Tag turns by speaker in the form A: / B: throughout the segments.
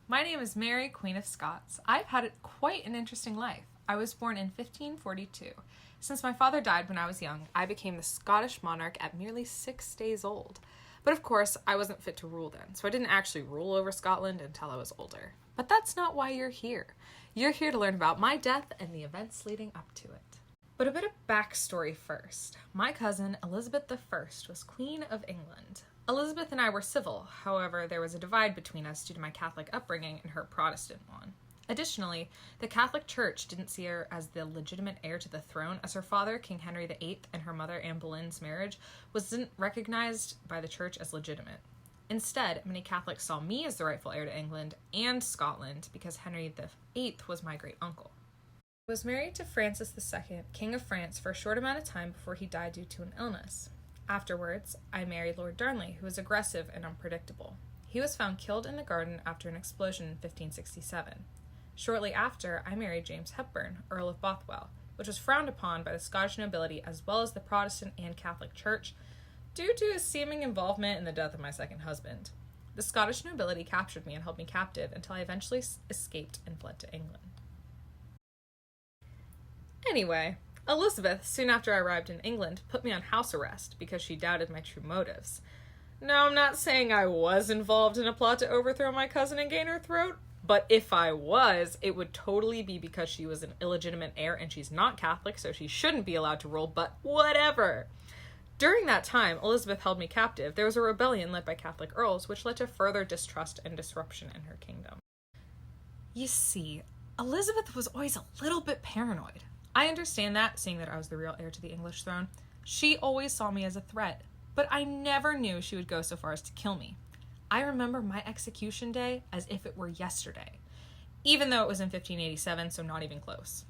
A: My name is Mary, Queen of Scots. I've had quite an interesting life. I was born in 1542. Since my father died when I was young, I became the Scottish monarch at merely 6 days old. But of course, I wasn't fit to rule then, so I didn't actually rule over Scotland until I was older. But that's not why you're here. You're here to learn about my death and the events leading up to it. But a bit of backstory first. My cousin, Elizabeth I, was Queen of England. Elizabeth and I were civil, however, there was a divide between us due to my Catholic upbringing and her Protestant one. Additionally, the Catholic Church didn't see her as the legitimate heir to the throne, as her father, King Henry VIII, and her mother, Anne Boleyn's marriage wasn't recognized by the Church as legitimate. Instead, many Catholics saw me as the rightful heir to England and Scotland because Henry VIII was my great-uncle. I was married to Francis II, King of France, for a short amount of time before he died due to an illness. Afterwards, I married Lord Darnley, who was aggressive and unpredictable. He was found killed in the garden after an explosion in 1567. Shortly after, I married James Hepburn, Earl of Bothwell, which was frowned upon by the Scottish nobility as well as the Protestant and Catholic Church due to his seeming involvement in the death of my second husband. The Scottish nobility captured me and held me captive until I eventually escaped and fled to England. Anyway, Elizabeth, soon after I arrived in England, put me on house arrest because she doubted my true motives. Now, I'm not saying I was involved in a plot to overthrow my cousin and gain her throat, but if I was, it would totally be because she was an illegitimate heir and she's not Catholic, so she shouldn't be allowed to rule, but whatever. During that time, Elizabeth held me captive. There was a rebellion led by Catholic earls, which led to further distrust and disruption in her kingdom. You see, Elizabeth was always a little bit paranoid. I understand that, seeing that I was the real heir to the English throne. She always saw me as a threat, but I never knew she would go so far as to kill me. I remember my execution day as if it were yesterday, even though it was in 1587, so not even close.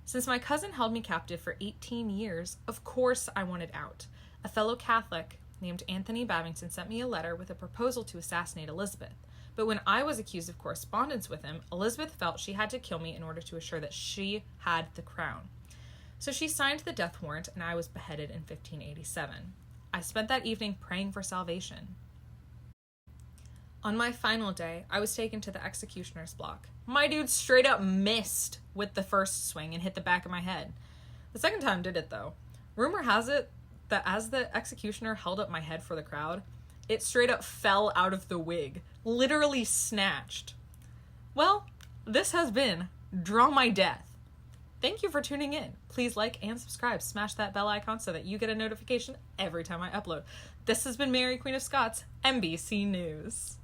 A: Since my cousin held me captive for 18 years, of course I wanted out. A fellow Catholic named Anthony Babington sent me a letter with a proposal to assassinate Elizabeth. But when I was accused of correspondence with him, Elizabeth felt she had to kill me in order to assure that she had the crown. So she signed the death warrant and I was beheaded in 1587. I spent that evening praying for salvation. On my final day, I was taken to the executioner's block. My dude straight up missed with the first swing and hit the back of my head. The second time did it though. Rumor has it that as the executioner held up my head for the crowd, it straight up fell out of the wig, literally snatched. Well, this has been Draw My Death. Thank you for tuning in. Please like and subscribe. Smash that bell icon so that you get a notification every time I upload. This has been Mary, Queen of Scots, NBC News.